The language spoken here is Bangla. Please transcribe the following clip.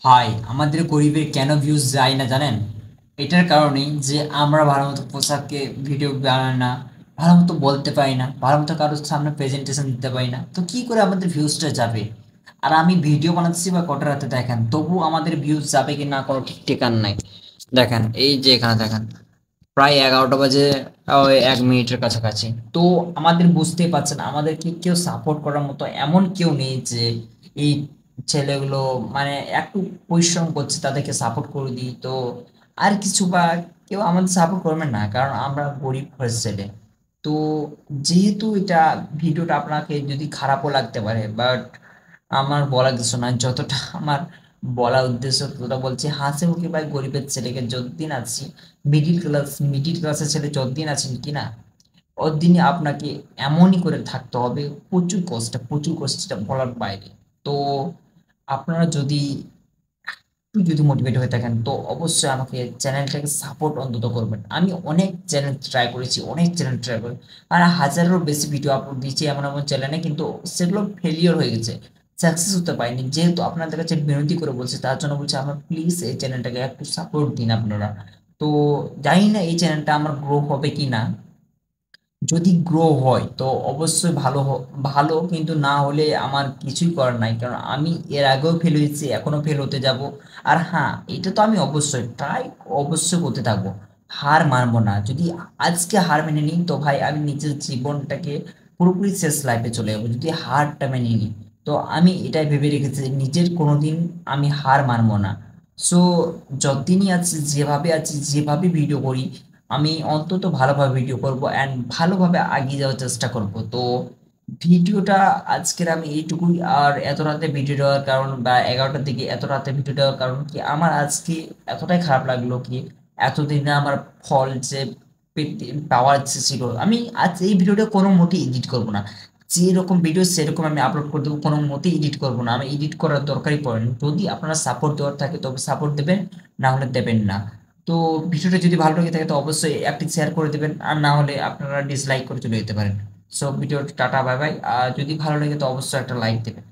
ভাই, আমাদের গরিবের কেন ভিউজ যায় না জানেন? এটার কারণেই যে আমরা ভালো মতো পোশাকে ভিডিও বানাই না, ভালো মতো বলতে পারি না, ভালো মতো কারোর সামনে প্রেজেন্টেশন দিতে পারি না, তো কি করে আমাদের ভিউজটা যাবে? আর আমি ভিডিও বানাচ্ছি বা কটা রাতে দেখেন, তবু আমাদের ভিউজ যাবে কি না কোনো ঠিক ঠিকান নাই। দেখেন, এই যে এখানে দেখেন, প্রায় 11টা বাজে, ওই 1 মিনিটের কাছাকাছি। তো আমাদের বুঝতেই পারছেন, আমাদেরকে কেউ সাপোর্ট করার মতো এমন কেউ নেই যে এই ছেলেগুলো মানে একটু পরিশ্রম করছে তাদেরকে সাপোর্ট করে দিই। তো আর কিছু বা কেউ আমাদের সাপোর্ট করবে না, কারণ আমরা গরিব ঘরের ছেলে। তো যেহেতু এটা ভিডিওটা আপনাকে যদি খারাপও লাগতে পারে, বাট আমার বলা কিছু না, যতটা আমার বলার উদ্দেশ্য ততটা বলছি। হাসি মুখে ভাই, গরিবের ছেলেকে যতদিন আছি, মিডিল ক্লাসের ছেলে যতদিন আছেন কিনা, অতদিনই আপনাকে এমনই করে থাকতে হবে। প্রচুর কষ্ট, যেটা বলার বাইরে। তো আপনারা যদি মোটিভেট হয়ে থাকেন, তো অবশ্যই আমাকে চ্যানেলটাকে সাপোর্ট অন্তত করবেন। আমি অনেক চ্যানেল ট্রাই করেছি, আর হাজারেরও বেশি ভিডিও আপলোড দিয়েছি এমন এমন চ্যানেলে, কিন্তু সেগুলো ফেলিওর হয়ে গেছে, সাকসেস হতে পারিনি। যেহেতু আপনাদের কাছে বিনতি করে বলছি, তার জন্য বলছি আমার প্লিজ এই চ্যানেলটাকে একটু সাপোর্ট দিন আপনারা। তো জানি না এই চ্যানেলটা আমার গ্রো হবে কি না। যদি গ্রো হয় তো অবশ্যই ভালো, কিন্তু না হলে আমার কিছুই করার নাই, কারণ আমি এর আগেও ফেল হয়েছি, এখনো ফেল হতে যাব। আর হ্যাঁ, এটা তো আমি অবশ্যই ট্রাই অবশ্যই করতে থাকবো, হার মানবো না। যদি আজকে হার মেনে নিই, তো ভাই আমি নিজের জীবনটাকে পুরোপুরি শেষ লাইফে চলে যাবো যদি হারটা মেনে নিই। তো আমি এটাই ভেবে রেখেছি যে নিজের কোনোদিন আমি হার মানবো না। সো যতদিনই আছি, যেভাবে ভিডিও করি, আমি অন্তত ভালোভাবে ভিডিও করব অ্যান্ড ভালোভাবে এগিয়ে যাওয়ার চেষ্টা করব। তো ভিডিওটা আজকের আমি এইটুকুই। আর এত রাতে ভিডিও দেওয়ার কারণ, বা 11টার দিকে এত রাতে ভিডিও দেওয়ার কারণ কি, আমার আজকে এতটাই খারাপ লাগলো কি, এতদিনে আমার ফল যে পাওয়ার ইচ্ছে ছিল, আমি আজ এই ভিডিওটা কোনো মতেই এডিট করব না। যেরকম ভিডিও সেরকম আমি আপলোড করে দেবো, কোনো মতেই এডিট করব না। আমি এডিট করার দরকারই পড়ে না। যদি আপনারা সাপোর্ট দেওয়ার থাকে তবে সাপোর্ট দেবেন, না হলে দেবেন না। তো ভিডিওটা যদি ভালো লেগে থাকে তো অবশ্যই একটি শেয়ার করে দেবেন, আর না হলে আপনারা ডিসলাইক করে চলে যেতে পারেন। সো ভিডিওটা টাটা, বাই বাই। আর যদি ভালো লাগে তো অবশ্যই একটা লাইক দেবেন।